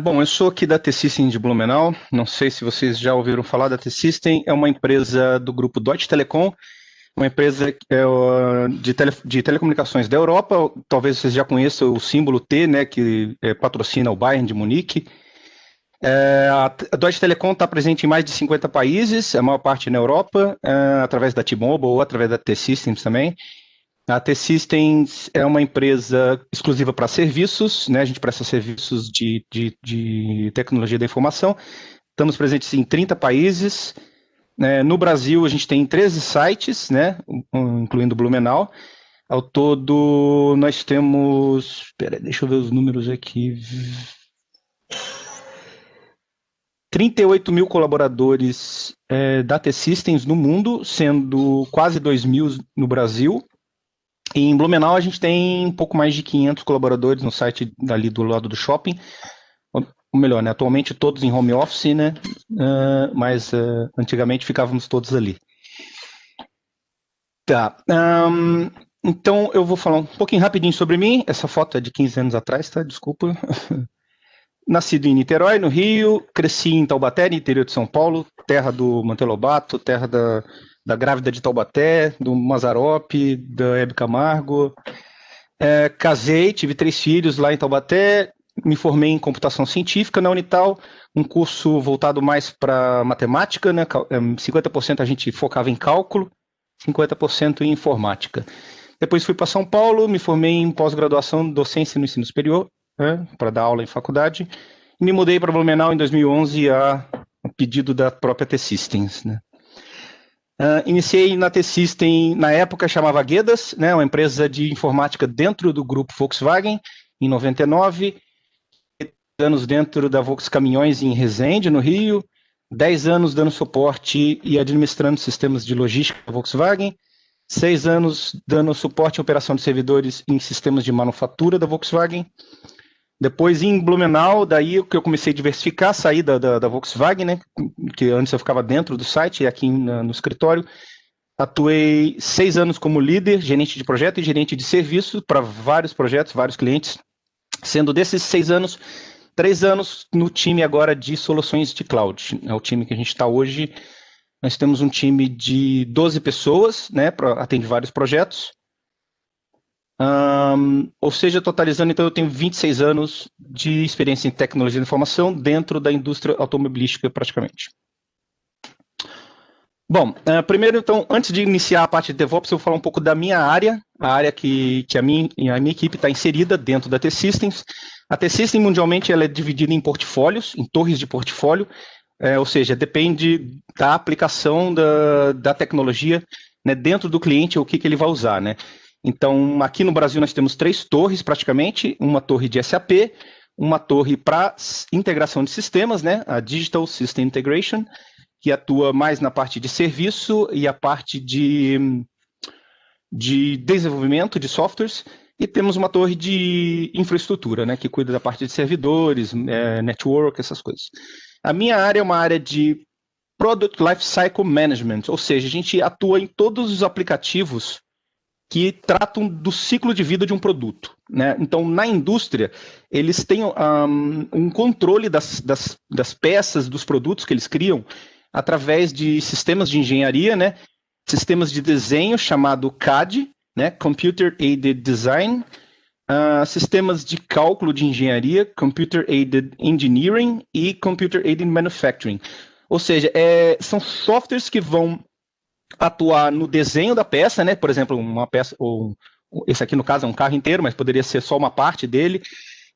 Bom, eu sou aqui da T-Systems de Blumenau. Não sei se vocês já ouviram falar da T-Systems. É uma empresa do grupo Deutsche Telekom, uma empresa de telecomunicações da Europa. Talvez vocês já conheçam o símbolo T, né, que patrocina o Bayern de Munique. A Deutsche Telekom está presente em mais de 50 países, a maior parte na Europa, através da T-Mobile ou através da T-Systems também. A T-Systems é uma empresa exclusiva para serviços, né? A gente presta serviços de tecnologia da informação. Estamos presentes em 30 países. No Brasil, a gente tem 13 sites, né? Incluindo Blumenau. Ao todo, nós temos. Peraí, deixa eu ver os números aqui. 38 mil colaboradores da T-Systems no mundo, sendo quase 2 mil no Brasil. E em Blumenau a gente tem um pouco mais de 500 colaboradores no site ali do lado do shopping. Ou melhor, né? Atualmente todos em home office, né? Mas antigamente ficávamos todos ali. Tá. Então eu vou falar um pouquinho rapidinho sobre mim. Essa foto é de 15 anos atrás, tá? Desculpa. Nascido em Niterói, no Rio. Cresci em Taubaté, no interior de São Paulo. Terra do Manter Lobato, terra da grávida de Taubaté, do Mazzaropi, da Hebe Camargo. Casei, tive 3 filhos lá em Taubaté, me formei em computação científica na Unital, um curso voltado mais para matemática, né? 50% a gente focava em cálculo, 50% em informática. Depois fui para São Paulo, me formei em pós-graduação em docência no ensino superior, né? Para dar aula em faculdade, e me mudei para Blumenau em 2011 a pedido da própria T-Systems, né? Iniciei na T-System, na época chamava Guedas, né, uma empresa de informática dentro do grupo Volkswagen, em 99, 10 anos dentro da Volks Caminhões em Resende, no Rio, 10 anos dando suporte e administrando sistemas de logística da Volkswagen, 6 anos dando suporte e operação de servidores em sistemas de manufatura da Volkswagen. Depois em Blumenau, daí que eu comecei a diversificar, sair da Volkswagen, né, que antes eu ficava dentro do site e aqui no escritório. Atuei 6 anos como líder, gerente de projeto e gerente de serviço para vários projetos, vários clientes. Sendo desses 6 anos, 3 anos no time agora de soluções de cloud. É o time que a gente está hoje. Nós temos um time de 12 pessoas, né, para atender vários projetos. Ou seja, totalizando, então eu tenho 26 anos de experiência em tecnologia de informação dentro da indústria automobilística praticamente. Bom, primeiro então, antes de iniciar a parte de DevOps, eu vou falar um pouco da minha área, a área que a minha equipe está inserida dentro da T-Systems. A T-Systems mundialmente ela é dividida em portfólios, em torres de portfólio, ou seja, depende da aplicação da tecnologia, né, dentro do cliente, o que ele vai usar, né? Então, aqui no Brasil nós temos 3 torres praticamente, uma torre de SAP, uma torre para integração de sistemas, né, a Digital System Integration, que atua mais na parte de serviço e a parte de desenvolvimento de softwares, e temos uma torre de infraestrutura, né, que cuida da parte de servidores, network, essas coisas. A minha área é uma área de Product Lifecycle Management, ou seja, a gente atua em todos os aplicativos que tratam do ciclo de vida de um produto, né? Então, na indústria, eles têm um controle das peças, dos produtos que eles criam, através de sistemas de engenharia, né? Sistemas de desenho chamado CAD, né? Computer Aided Design, sistemas de cálculo de engenharia, Computer Aided Engineering e Computer Aided Manufacturing. Ou seja, são softwares que vão atuar no desenho da peça, né? Por exemplo, uma peça, esse aqui no caso é um carro inteiro, mas poderia ser só uma parte dele,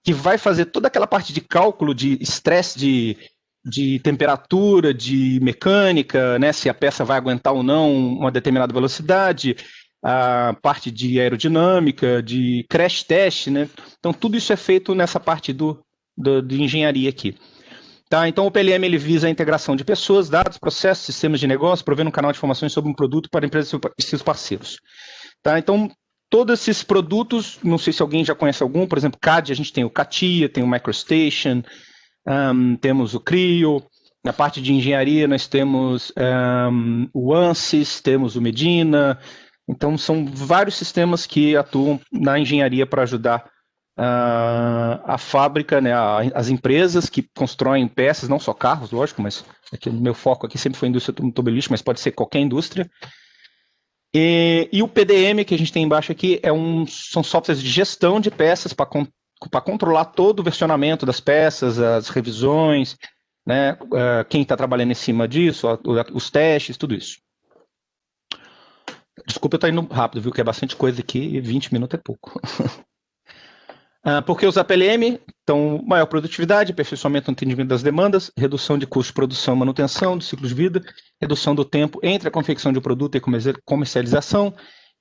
que vai fazer toda aquela parte de cálculo de estresse de temperatura, de mecânica, né? Se a peça vai aguentar ou não uma determinada velocidade, a parte de aerodinâmica, de crash test, né? Então tudo isso é feito nessa parte de engenharia aqui. Tá, então o PLM ele visa a integração de pessoas, dados, processos, sistemas de negócio, provendo um canal de informações sobre um produto para empresas e seus parceiros. Tá, então todos esses produtos, não sei se alguém já conhece algum, por exemplo, CAD, a gente tem o CATIA, tem o MicroStation, temos o Creo. Na parte de engenharia nós temos o ANSYS, temos o Medina. Então são vários sistemas que atuam na engenharia para ajudar a fábrica, né, as empresas que constroem peças, não só carros, lógico, mas aqui, o meu foco aqui sempre foi a indústria automobilística, mas pode ser qualquer indústria. E o PDM que a gente tem embaixo aqui são softwares de gestão de peças para controlar todo o versionamento das peças, as revisões, né, quem está trabalhando em cima disso, os testes, tudo isso. Desculpa eu estar indo rápido, viu, que é bastante coisa aqui e 20 minutos é pouco. Por que usar PLM? Então, maior produtividade, aperfeiçoamento no entendimento das demandas, redução de custo de produção e manutenção do ciclo de vida, redução do tempo entre a confecção de um produto e comercialização,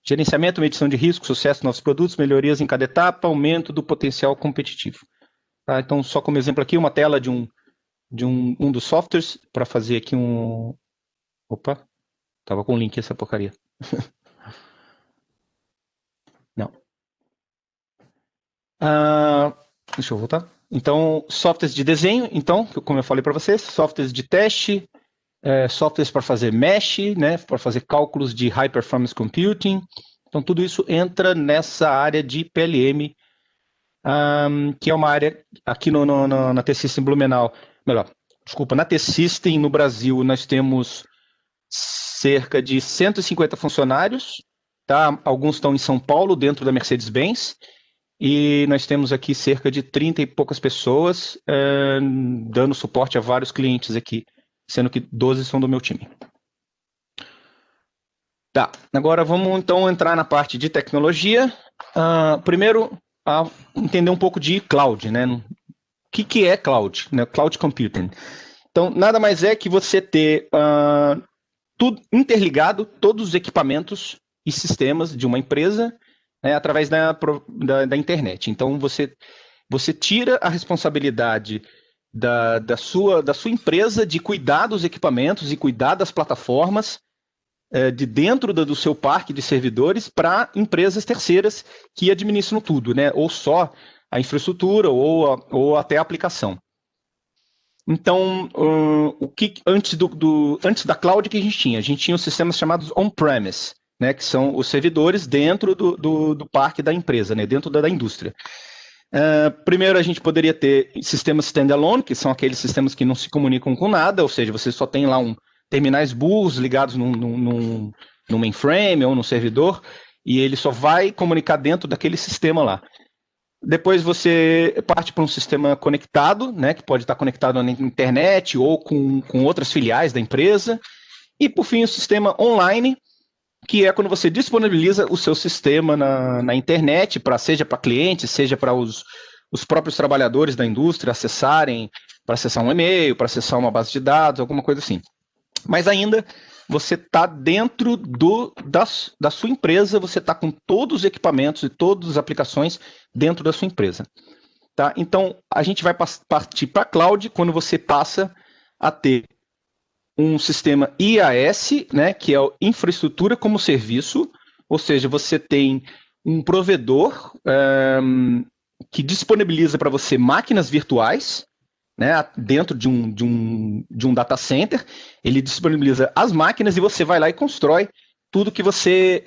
gerenciamento, medição de risco, sucesso de novos produtos, melhorias em cada etapa, aumento do potencial competitivo. Tá? Então, só como exemplo aqui, uma tela de um dos softwares, para fazer aqui um... Opa, estava com o link essa porcaria. Não. Deixa eu voltar. Então, softwares de desenho, então, como eu falei para vocês, softwares de teste, softwares para fazer mesh, né, para fazer cálculos de high performance computing. Então, tudo isso entra nessa área de PLM, que é uma área aqui na T-System Blumenau. Na T-System no Brasil nós temos cerca de 150 funcionários, tá? Alguns estão em São Paulo, dentro da Mercedes-Benz, e nós temos aqui cerca de 30 e poucas pessoas dando suporte a vários clientes aqui, sendo que 12 são do meu time. Tá, agora vamos então entrar na parte de tecnologia. Primeiro, entender um pouco de cloud, né? O que é cloud? Né? Cloud computing. Então, nada mais é que você ter tudo interligado, todos os equipamentos e sistemas de uma empresa, né, através da internet. Então, você tira a responsabilidade da sua empresa de cuidar dos equipamentos e cuidar das plataformas de dentro do seu parque de servidores para empresas terceiras que administram tudo, né? Ou só a infraestrutura ou até a aplicação. Então, antes da cloud que a gente tinha? A gente tinha os sistemas chamados on-premise, né, que são os servidores dentro do parque da empresa, né, dentro da indústria. Primeiro, a gente poderia ter sistemas standalone, que são aqueles sistemas que não se comunicam com nada, ou seja, você só tem lá terminais burros ligados num mainframe ou num servidor, e ele só vai comunicar dentro daquele sistema lá. Depois você parte para um sistema conectado, né, que pode estar conectado na internet ou com outras filiais da empresa. E, por fim, o sistema online, que é quando você disponibiliza o seu sistema na internet, seja para clientes, seja para os próprios trabalhadores da indústria acessarem, para acessar um e-mail, para acessar uma base de dados, alguma coisa assim. Mas ainda você está dentro da sua empresa, você está com todos os equipamentos e todas as aplicações dentro da sua empresa. Tá? Então, a gente vai partir para a cloud quando você passa a ter um sistema IaaS, né, que é o Infraestrutura como Serviço, ou seja, você tem um provedor que disponibiliza para você máquinas virtuais, né, dentro de um data center, ele disponibiliza as máquinas e você vai lá e constrói tudo que você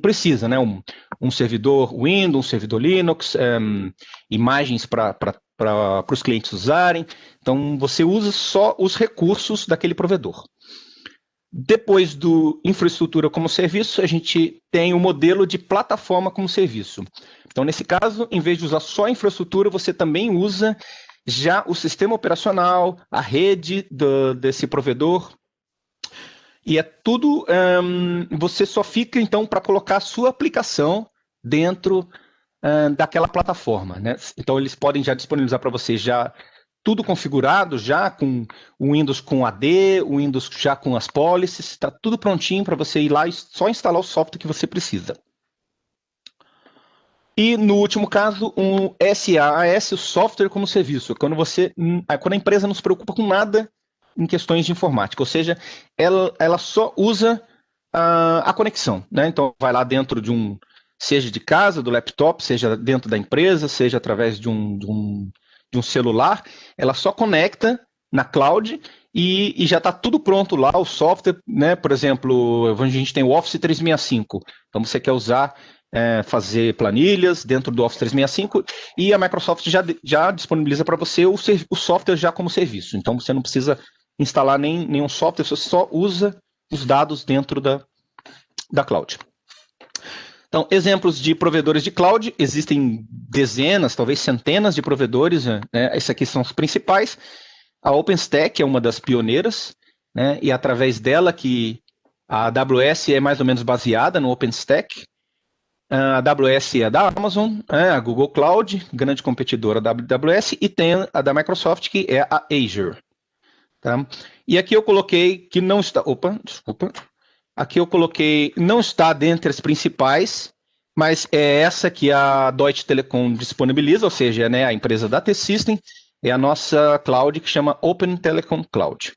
precisa, né? Um servidor Windows, um servidor Linux, imagens para os clientes usarem. Então, você usa só os recursos daquele provedor. Depois do infraestrutura como serviço, a gente tem o modelo de plataforma como serviço. Então, nesse caso, em vez de usar só a infraestrutura, você também usa já o sistema operacional, a rede desse provedor, e é tudo, você só fica, então, para colocar a sua aplicação dentro daquela plataforma, né? Então, eles podem já disponibilizar para você já tudo configurado, já com o Windows com AD, o Windows já com as policies, está tudo prontinho para você ir lá e só instalar o software que você precisa. E, no último caso, um SaaS, o software como serviço, quando a empresa não se preocupa com nada em questões de informática, ou seja, ela só usa a conexão, né? Então, vai lá dentro seja de casa, do laptop, seja dentro da empresa, seja através de um celular, ela só conecta na cloud e já está tudo pronto lá, o software, né? Por exemplo, a gente tem o Office 365, então você quer usar fazer planilhas dentro do Office 365, e a Microsoft já disponibiliza para você o software já como serviço. Então você não precisa instalar nenhum software, você só usa os dados dentro da cloud. Então, exemplos de provedores de cloud, existem dezenas, talvez centenas de provedores, né? Esses aqui são os principais. A OpenStack é uma das pioneiras, né? E através dela que a AWS é mais ou menos baseada no OpenStack. A AWS é da Amazon, a Google Cloud, grande competidora da AWS, e tem a da Microsoft, que é a Azure. Tá? E aqui eu coloquei que não está... Opa, desculpa. Aqui eu coloquei, não está dentre as principais, mas é essa que a Deutsche Telekom disponibiliza, ou seja, né, a empresa da T-System, é a nossa cloud que chama Open Telecom Cloud.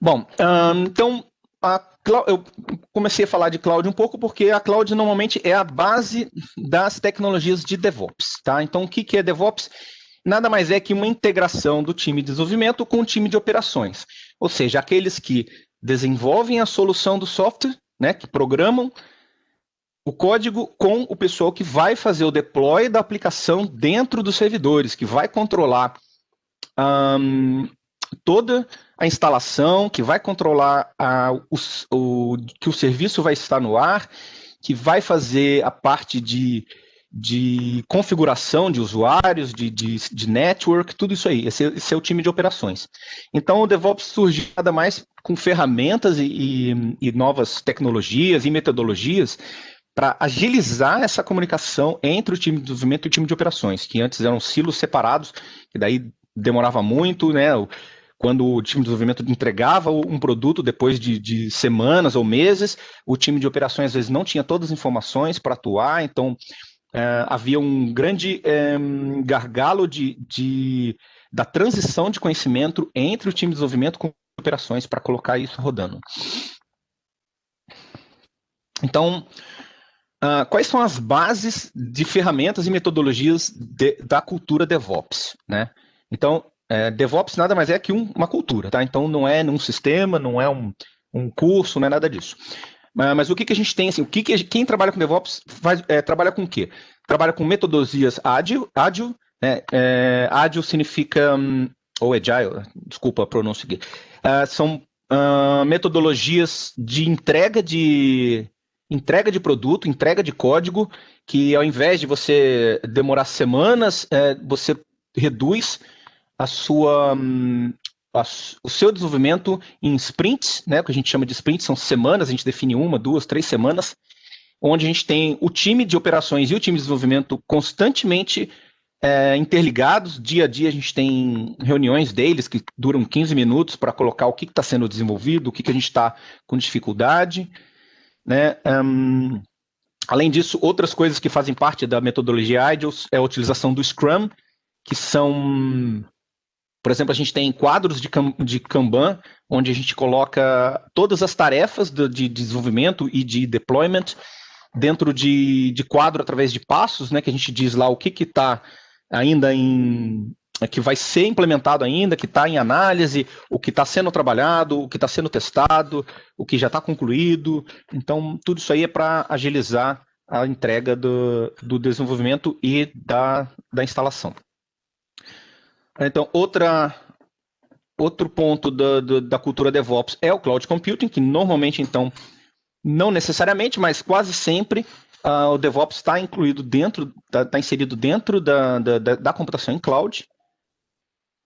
Bom, então eu comecei a falar de cloud um pouco porque a cloud normalmente é a base das tecnologias de DevOps. Tá? Então, o que é DevOps? Nada mais é que uma integração do time de desenvolvimento com o time de operações. Ou seja, aqueles que desenvolvem a solução do software, né, que programam o código, com o pessoal que vai fazer o deploy da aplicação dentro dos servidores, que vai controlar toda a instalação, que vai controlar que o serviço vai estar no ar, que vai fazer a parte de configuração de usuários, de network, tudo isso aí. Esse é o time de operações. Então, o DevOps surge nada mais com ferramentas e novas tecnologias e metodologias para agilizar essa comunicação entre o time de desenvolvimento e o time de operações, que antes eram silos separados, que daí demorava muito, né? Quando o time de desenvolvimento entregava um produto depois de semanas ou meses, o time de operações às vezes não tinha todas as informações para atuar, então havia um grande gargalo da transição de conhecimento entre o time de desenvolvimento com operações para colocar isso rodando. Então, quais são as bases de ferramentas e metodologias da cultura DevOps, né? Então, DevOps nada mais é que uma cultura, tá? Então, não é um sistema, não é um curso, não é nada disso. Mas o que a gente tem, assim, quem trabalha com DevOps trabalha com o quê? Trabalha com metodologias ágil, né? Ágil significa, ou agile, desculpa a pronúncia aqui, são metodologias de entrega de produto, entrega de código, que ao invés de você demorar semanas, você reduz o seu desenvolvimento em sprints, né, que a gente chama de sprints, são semanas, a gente define 1, 2, 3 semanas, onde a gente tem o time de operações e o time de desenvolvimento constantemente interligados. Dia a dia a gente tem reuniões deles que duram 15 minutos para colocar o que está sendo desenvolvido, o que a gente está com dificuldade, né? Além disso, outras coisas que fazem parte da metodologia Agile é a utilização do Scrum, que são... Por exemplo, a gente tem quadros de Kanban, onde a gente coloca todas as tarefas de desenvolvimento e de deployment dentro de quadro através de passos, né, que a gente diz lá o que está ainda que vai ser implementado ainda, que está em análise, o que está sendo trabalhado, o que está sendo testado, o que já está concluído. Então, tudo isso aí é para agilizar a entrega do desenvolvimento e da instalação. Então, outro ponto da cultura DevOps é o Cloud Computing, que normalmente, então, não necessariamente, mas quase sempre, o DevOps está incluído está inserido dentro da computação em cloud.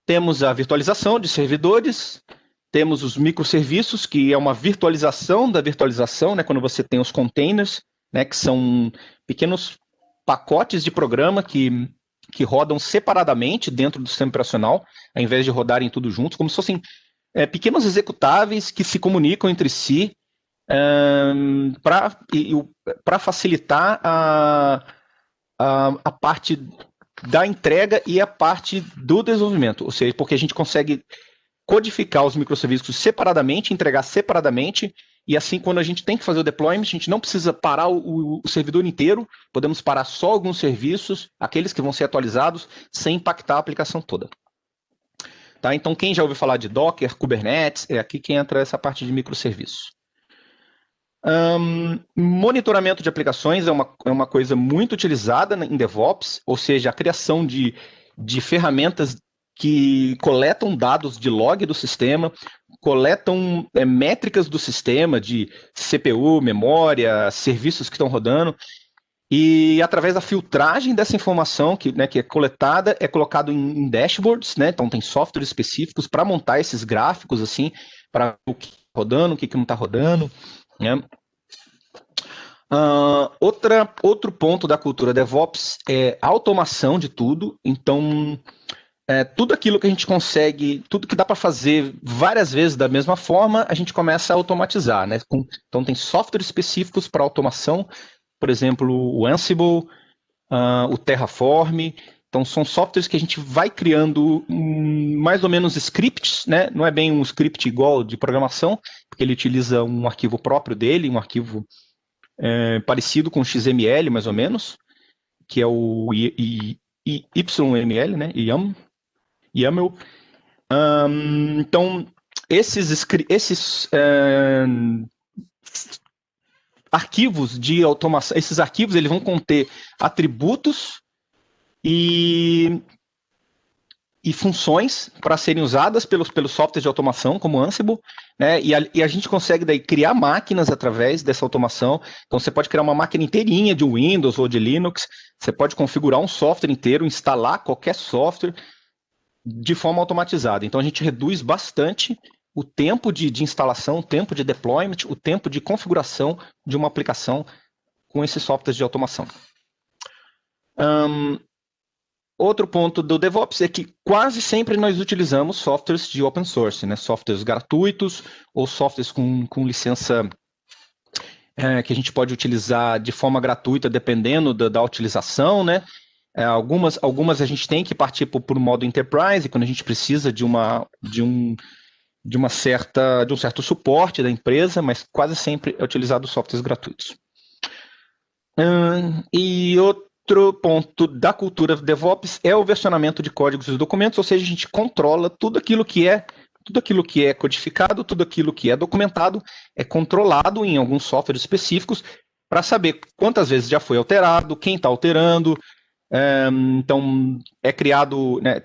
Temos a virtualização de servidores, temos os microserviços, que é uma virtualização da virtualização, né, quando você tem os containers, né, que são pequenos pacotes de programa que rodam separadamente dentro do sistema operacional, ao invés de rodarem tudo juntos, como se fossem pequenos executáveis que se comunicam entre si para facilitar a parte da entrega e a parte do desenvolvimento, ou seja, porque a gente consegue codificar os microserviços separadamente, entregar separadamente, e assim, quando a gente tem que fazer o deployment, a gente não precisa parar o servidor inteiro, podemos parar só alguns serviços, aqueles que vão ser atualizados, sem impactar a aplicação toda. Tá? Então, quem já ouviu falar de Docker, Kubernetes, é aqui que entra essa parte de microserviços. Monitoramento de aplicações é uma coisa muito utilizada em DevOps, ou seja, a criação de ferramentas que coletam dados de log do sistema, coletam métricas do sistema de CPU, memória, serviços que estão rodando, e através da filtragem dessa informação que é coletada, é colocado em dashboards, né? Então tem softwares específicos para montar esses gráficos, assim, para o que está rodando, o que não está rodando, né? Outro ponto da cultura DevOps é a automação de tudo. Então, tudo aquilo que a gente consegue, tudo que dá para fazer várias vezes da mesma forma, a gente começa a automatizar, né? Então, tem softwares específicos para automação, por exemplo, o Ansible, o Terraform. Então, são softwares que a gente vai criando mais ou menos scripts, né? Não é bem um script igual de programação, porque ele utiliza um arquivo próprio dele, um arquivo parecido com XML, mais ou menos, que é o YML, né? YAML. Então, esses arquivos de automação, esses arquivos eles vão conter atributos e funções para serem usadas pelos softwares de automação, como Ansible, né? E a gente consegue daí criar máquinas através dessa automação. Então você pode criar uma máquina inteirinha de Windows ou de Linux, você pode configurar um software inteiro, instalar qualquer software de forma automatizada. Então a gente reduz bastante o tempo de instalação, o tempo de deployment, o tempo de configuração de uma aplicação com esses softwares de automação. Outro ponto do DevOps é que quase sempre nós utilizamos softwares de open source, né? Softwares gratuitos ou softwares com licença que a gente pode utilizar de forma gratuita, dependendo da utilização, né? Algumas a gente tem que partir por modo enterprise, quando a gente precisa de um certo suporte da empresa, mas quase sempre é utilizado softwares gratuitos. E outro ponto da cultura DevOps é o versionamento de códigos e documentos, ou seja, a gente controla tudo aquilo que é codificado, tudo aquilo que é documentado, é controlado em alguns softwares específicos para saber quantas vezes já foi alterado, quem está alterando. Então, é criado, né,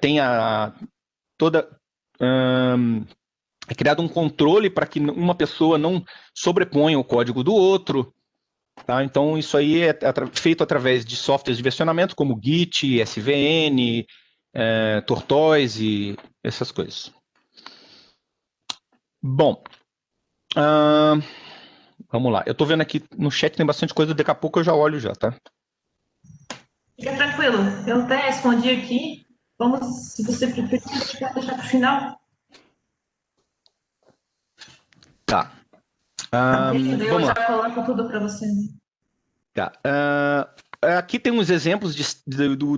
é criado um controle para que uma pessoa não sobreponha o código do outro. Tá? Então, isso aí é feito através de softwares de versionamento, como Git, SVN, Tortoise, essas coisas. Bom, vamos lá. Eu estou vendo aqui no chat tem bastante coisa, daqui a pouco eu já olho já, tá? Fica tranquilo, eu até respondi aqui. Vamos, se você preferir, deixar para o final. Tá. Eu já coloco tudo para você. Tá. Aqui tem uns exemplos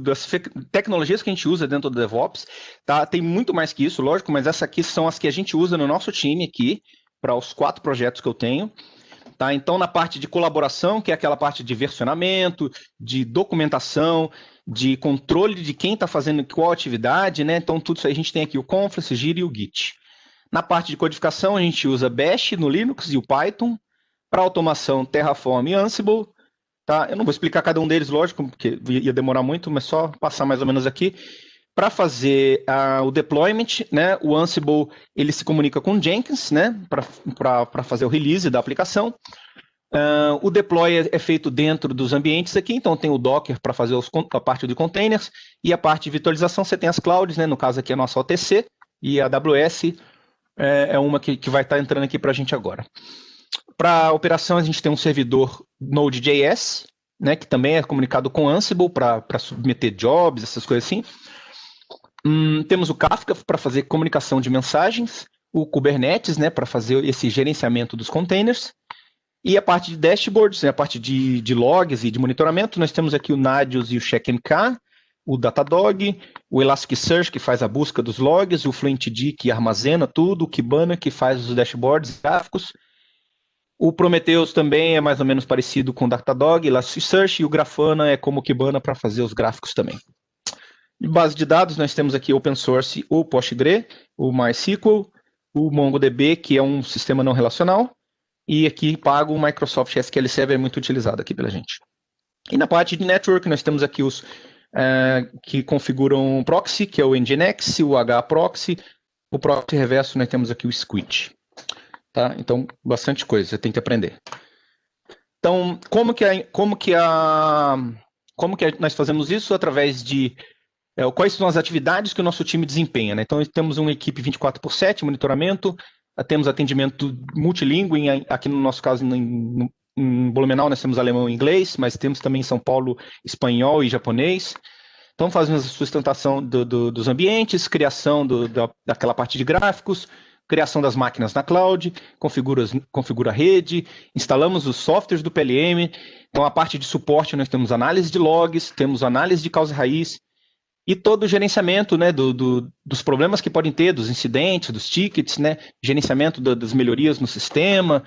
das tecnologias que a gente usa dentro do DevOps. Tá? Tem muito mais que isso, lógico, mas essas aqui são as que a gente usa no nosso time aqui, para os 4 projetos que eu tenho. Tá? Então, na parte de colaboração, que é aquela parte de versionamento, de documentação, de controle de quem está fazendo qual atividade, né? Então, tudo isso aí a gente tem aqui o Confluence, o Jira e o Git. Na parte de codificação, a gente usa Bash no Linux e o Python. Para automação, Terraform e Ansible. Tá? Eu não vou explicar cada um deles, lógico, porque ia demorar muito, mas só passar mais ou menos aqui. Para fazer o deployment, né, o Ansible ele se comunica com o Jenkins, né, para fazer o release da aplicação. O deploy é feito dentro dos ambientes aqui, então tem o Docker para fazer a parte de containers, e a parte de virtualização você tem as clouds, né, no caso aqui é a nossa OTC, e a AWS é uma que vai estar entrando aqui para a gente agora. Para operação, a gente tem um servidor Node.js, né, que também é comunicado com Ansible para submeter jobs, essas coisas assim. Temos o Kafka para fazer comunicação de mensagens, o Kubernetes, né, para fazer esse gerenciamento dos containers, e a parte de dashboards, né, a parte de logs e de monitoramento, nós temos aqui o Nagios e o CheckMK, o Datadog, o Elasticsearch, que faz a busca dos logs, o Fluentd, que armazena tudo, o Kibana, que faz os dashboards gráficos. O Prometheus também é mais ou menos parecido com o Datadog, Elasticsearch, e o Grafana é como o Kibana para fazer os gráficos também. De base de dados, nós temos aqui open source o Postgre, o MySQL, o MongoDB, que é um sistema não relacional, e aqui pago o Microsoft SQL Server, é muito utilizado aqui pela gente. E na parte de network, nós temos aqui os que configuram o proxy, que é o Nginx, o HProxy, o proxy reverso, nós temos aqui o Squid. Tá? Então, bastante coisa, você tem que aprender. Então, como que nós fazemos isso? Através de quais são as atividades que o nosso time desempenha, né? Então, temos uma equipe 24/7, monitoramento, temos atendimento multilingüe, aqui no nosso caso, em Blumenau, nós temos alemão e inglês, mas temos também em São Paulo espanhol e japonês. Então, fazemos a sustentação dos ambientes, criação daquela parte de gráficos, criação das máquinas na cloud, configura a rede, instalamos os softwares do PLM. Então, a parte de suporte, nós temos análise de logs, temos análise de causa raiz e todo o gerenciamento, né, dos problemas que podem ter, dos incidentes, dos tickets, né, gerenciamento das melhorias no sistema,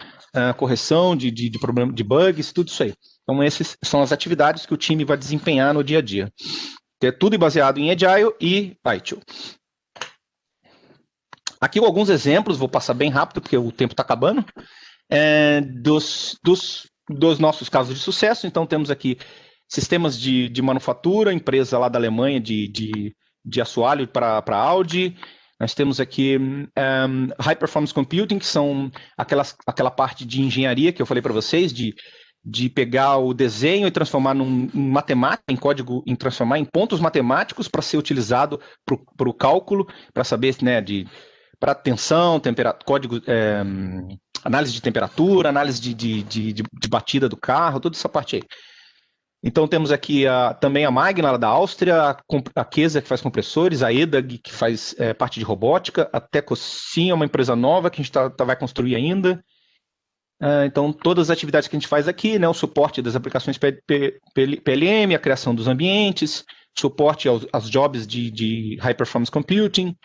correção de de bugs, tudo isso aí. Então, essas são as atividades que o time vai desempenhar no dia a dia. É tudo baseado em Agile e ITIL. Aqui alguns exemplos, vou passar bem rápido, porque o tempo está acabando, dos nossos casos de sucesso. Então, temos aqui sistemas de manufatura, empresa lá da Alemanha de assoalho para Audi. Nós temos aqui High Performance Computing, que são aquela parte de engenharia que eu falei para vocês, de pegar o desenho e transformar em matemática, em código, transformar em pontos matemáticos para ser utilizado para o cálculo, para saber, né, para tensão, código, análise de temperatura, análise de batida do carro, toda essa parte aí. Então temos aqui também a Magna, lá da Áustria, a Kesa, que faz compressores, a EDAG, que faz parte de robótica, a Tecocin é uma empresa nova que a gente vai construir ainda. Então todas as atividades que a gente faz aqui, né, o suporte das aplicações PLM, a criação dos ambientes, suporte aos jobs de High Performance Computing.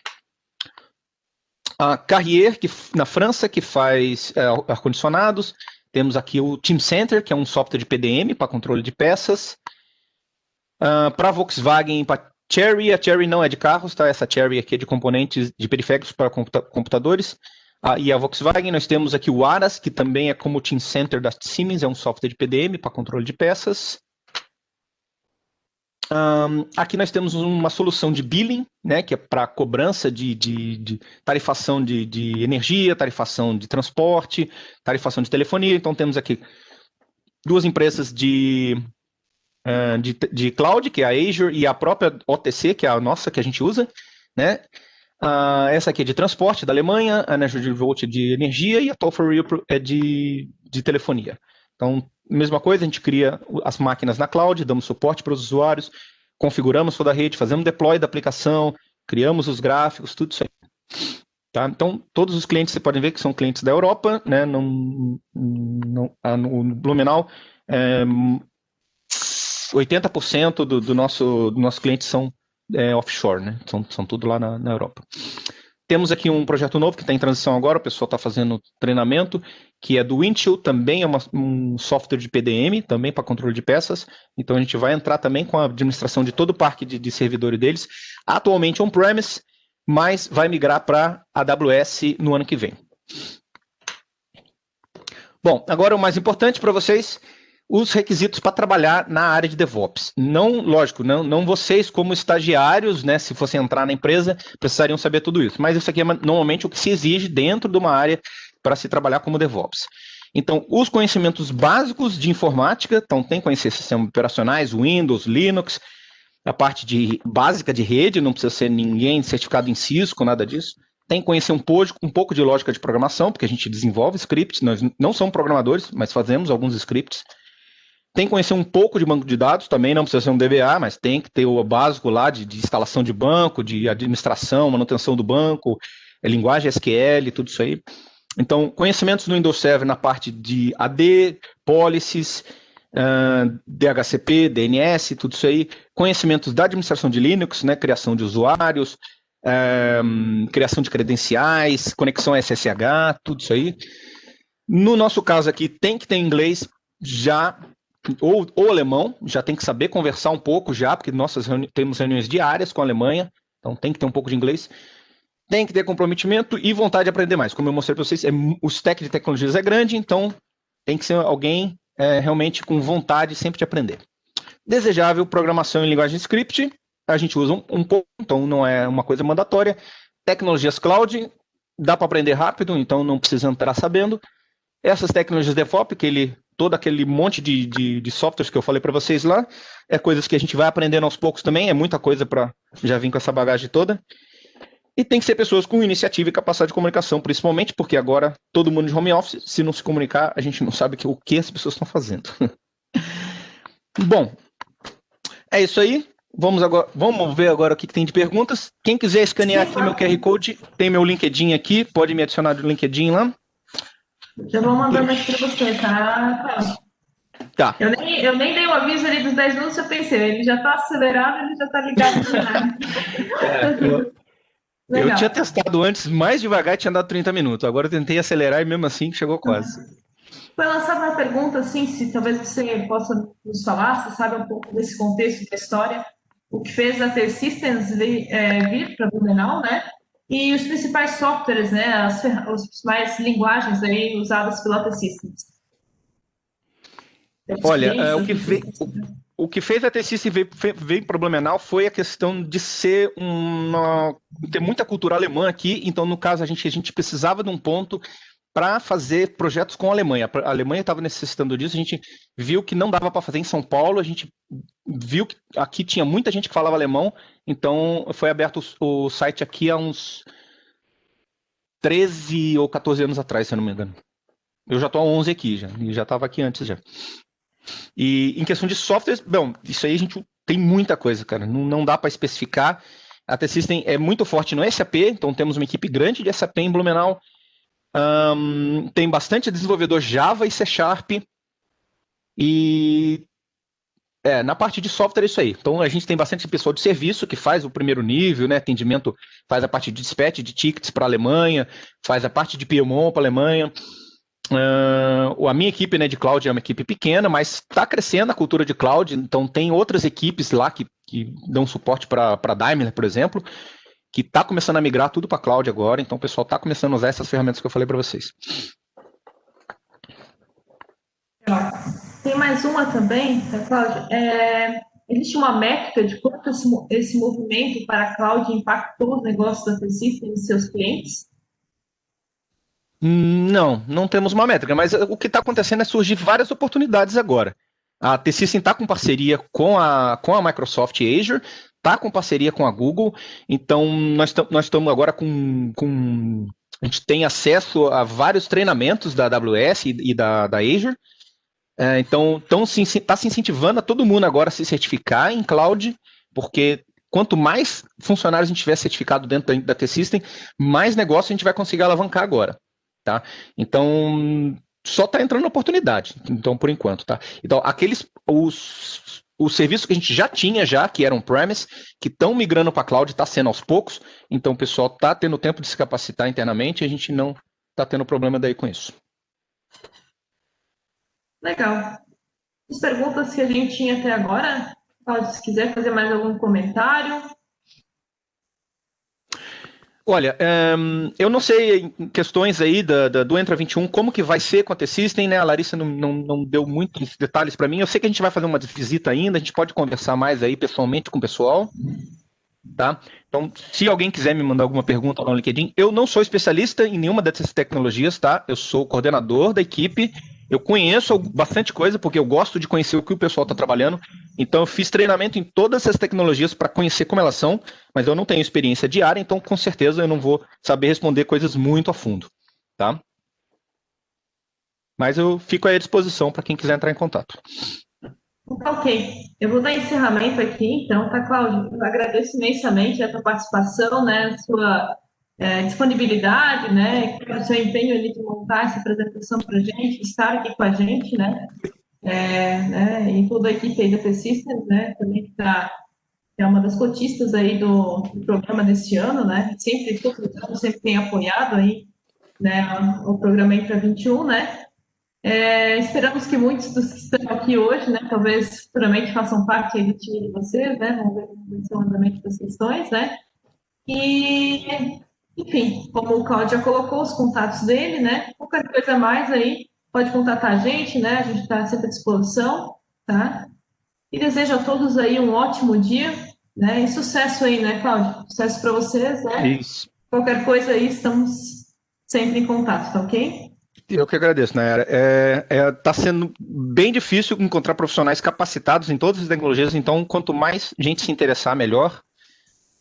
A Carrier, na França, que faz ar-condicionados. Temos aqui o Team Center, que é um software de PDM para controle de peças. Para a Volkswagen e para Chery, a Chery não é de carros, tá? Essa Chery aqui é de componentes de periféricos para computadores. E a Volkswagen, nós temos aqui o Aras, que também é como o Team Center da Siemens, é um software de PDM para controle de peças. Aqui nós temos uma solução de billing, né, que é para cobrança de tarifação de energia, tarifação de transporte, tarifação de telefonia. Então temos aqui duas empresas de cloud, que é a Azure, e a própria OTC, que é a nossa, que a gente usa, né? Essa aqui é de transporte, da Alemanha, a Energy Volt de energia, e a Toll for Real é de telefonia. Então, mesma coisa, a gente cria as máquinas na cloud, damos suporte para os usuários, configuramos toda a rede, fazemos deploy da aplicação, criamos os gráficos, tudo isso aí. Tá? Então, todos os clientes, você pode ver que são clientes da Europa, né? No Blumenau, 80% do nosso clientes são offshore, né? São tudo lá na Europa. Temos aqui um projeto novo que está em transição agora, o pessoal está fazendo treinamento, que é do Windchill, também é um software de PDM, também para controle de peças. Então a gente vai entrar também com a administração de todo o parque de servidores deles, atualmente on-premise, mas vai migrar para AWS no ano que vem. Bom, agora o mais importante para vocês, os requisitos para trabalhar na área de DevOps. Não, lógico, não vocês como estagiários, né, se fossem entrar na empresa, precisariam saber tudo isso. Mas isso aqui é normalmente o que se exige dentro de uma área para se trabalhar como DevOps. Então, os conhecimentos básicos de informática, então tem que conhecer sistemas operacionais, Windows, Linux, a parte básica de rede, não precisa ser ninguém certificado em Cisco, nada disso. Tem que conhecer um pouco de lógica de programação, porque a gente desenvolve scripts, nós não somos programadores, mas fazemos alguns scripts. Tem que conhecer um pouco de banco de dados, também não precisa ser um DBA, mas tem que ter o básico lá de instalação de banco, de administração, manutenção do banco, linguagem SQL, tudo isso aí. Então, conhecimentos no Windows Server na parte de AD, policies, DHCP, DNS, tudo isso aí. Conhecimentos da administração de Linux, né, criação de usuários, criação de credenciais, conexão SSH, tudo isso aí. No nosso caso aqui, tem que ter inglês já, ou alemão, já tem que saber conversar um pouco já, porque temos reuniões diárias com a Alemanha, então tem que ter um pouco de inglês. tem que ter comprometimento e vontade de aprender mais. Como eu mostrei para vocês, o stack de tecnologias é grande, então tem que ser alguém realmente com vontade sempre de aprender. Desejável, programação em linguagem script, a gente usa um pouco, então não é uma coisa mandatória. Tecnologias cloud, dá para aprender rápido, então não precisa entrar sabendo. Essas tecnologias DevOps, todo aquele monte de softwares que eu falei para vocês lá, é coisas que a gente vai aprendendo aos poucos também, é muita coisa para já vir com essa bagagem toda. E tem que ser pessoas com iniciativa e capacidade de comunicação, principalmente porque agora todo mundo de home office, se não se comunicar, a gente não sabe o que as pessoas estão fazendo. Bom, é isso aí. Vamos ver agora o que tem de perguntas. Quem quiser escanear aqui meu QR Code, tem meu LinkedIn aqui, pode me adicionar no LinkedIn lá. Já vou mandando aqui para você, tá? Tá. Eu nem dei o aviso ali dos 10 minutos, eu pensei, ele já está acelerado, ele já está ligado. Eu tinha testado antes mais devagar e tinha dado 30 minutos. Agora eu tentei acelerar e mesmo assim chegou quase. Foi lançada uma pergunta, assim, se talvez você possa nos falar, se sabe um pouco desse contexto da história, o que fez a T-Systems vir para Blumenau, né? E os principais softwares, né? As principais linguagens aí usadas pela T-Systems. Olha, o que fez a T-Systems veio para Blumenau foi a questão de ter muita cultura alemã aqui. Então, no caso, a gente precisava de um ponto para fazer projetos com a Alemanha. A Alemanha estava necessitando disso, a gente viu que não dava para fazer em São Paulo, a gente viu que aqui tinha muita gente que falava alemão, então foi aberto o site aqui há uns 13 ou 14 anos atrás, se eu não me engano. Eu já estou há 11 aqui, e já estava aqui antes já. E em questão de softwares, bom, isso aí a gente tem muita coisa, cara, não dá para especificar. A T-Systems é muito forte no SAP, então temos uma equipe grande de SAP em Blumenau. Tem bastante desenvolvedor Java e C Sharp. E na parte de software é isso aí. Então a gente tem bastante pessoal de serviço que faz o primeiro nível, né? Atendimento, faz a parte de dispatch de tickets para a Alemanha, faz a parte de PMO para a Alemanha. A minha equipe, né, de cloud é uma equipe pequena, mas está crescendo a cultura de cloud. Então tem outras equipes lá que dão suporte para a Daimler, por exemplo, que está começando a migrar tudo para cloud agora, então o pessoal está começando a usar essas ferramentas que eu falei para vocês. Tem mais uma também, tá, Cláudio? Existe uma métrica de quanto esse movimento para a cloud impactou os negócios da T-Systems e seus clientes? Não temos uma métrica, mas o que está acontecendo é surgir várias oportunidades agora. A T-Systems está com parceria com a Microsoft Azure, está com parceria com a Google, então nós estamos agora a gente tem acesso a vários treinamentos da AWS e da Azure, então está se incentivando a todo mundo agora a se certificar em cloud, porque quanto mais funcionários a gente tiver certificado dentro da T-Systems, mais negócio a gente vai conseguir alavancar agora, tá? Então só está entrando oportunidade, então por enquanto, tá? Então os serviços que a gente já tinha, que eram on-premise, que estão migrando para a cloud, está sendo aos poucos, então o pessoal está tendo tempo de se capacitar internamente e a gente não está tendo problema daí com isso. Legal. As perguntas que a gente tinha até agora, Cláudio, se quiser fazer mais algum comentário. Olha, eu não sei em questões aí do Entra 21, como que vai ser com a T-Systems, né? A Larissa não deu muitos detalhes para mim. Eu sei que a gente vai fazer uma visita ainda, a gente pode conversar mais aí pessoalmente com o pessoal, tá? Então, se alguém quiser me mandar alguma pergunta no LinkedIn, eu não sou especialista em nenhuma dessas tecnologias, tá? Eu sou coordenador da equipe, eu conheço bastante coisa, porque eu gosto de conhecer o que o pessoal está trabalhando, então eu fiz treinamento em todas essas tecnologias para conhecer como elas são, mas eu não tenho experiência diária, então com certeza eu não vou saber responder coisas muito a fundo, tá? Mas eu fico aí à disposição para quem quiser entrar em contato. Ok, eu vou dar encerramento aqui, então, tá, Cláudio? Eu agradeço imensamente a tua participação, né, a sua disponibilidade, né, o seu empenho ali de montar essa apresentação para a gente, estar aqui com a gente, né, e toda a equipe aí da T-Systems, né, também que é uma das cotistas aí do programa deste ano, né, sempre, todos os anos, sempre tem apoiado aí, né, o programa Entra 21, né. Esperamos que muitos dos que estão aqui hoje, né, talvez futuramente façam parte aí do time de vocês, né, vamos ver como vai ser o andamento das questões, né, e Enfim, como o Claudio já colocou os contatos dele, né? Qualquer coisa a mais aí, pode contatar a gente, né? A gente está sempre à disposição, tá? E desejo a todos aí um ótimo dia, né? E sucesso aí, né, Cláudio? Sucesso para vocês, né? Isso. Qualquer coisa aí, estamos sempre em contato, tá ok? Eu que agradeço, Nayara. Tá sendo bem difícil encontrar profissionais capacitados em todas as tecnologias, então quanto mais gente se interessar, melhor,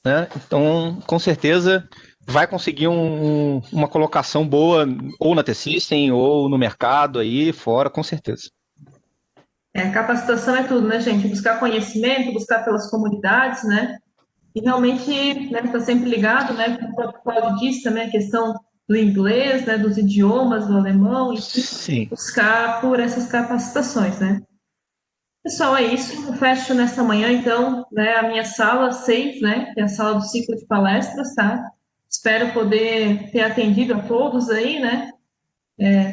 né? Então, com certeza, vai conseguir uma colocação boa ou na T-System ou no mercado aí fora, com certeza. Capacitação é tudo, né, gente? Buscar conhecimento, buscar pelas comunidades, né? E realmente, né, está sempre ligado, né? Como o próprio Claudio disse também, a questão do inglês, né? Dos idiomas, do alemão, enfim, Sim. buscar por essas capacitações, né? Pessoal, é isso. Eu fecho nesta manhã, então, né, a minha sala 6, né? Que é a sala do ciclo de palestras, tá? Espero poder ter atendido a todos aí, né?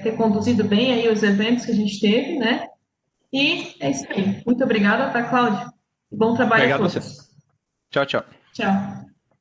Ter conduzido bem aí os eventos que a gente teve, né? E é isso aí. Muito obrigada, tá, Cláudio? Bom trabalho a Obrigado a você. todos. Tchau, tchau. Tchau.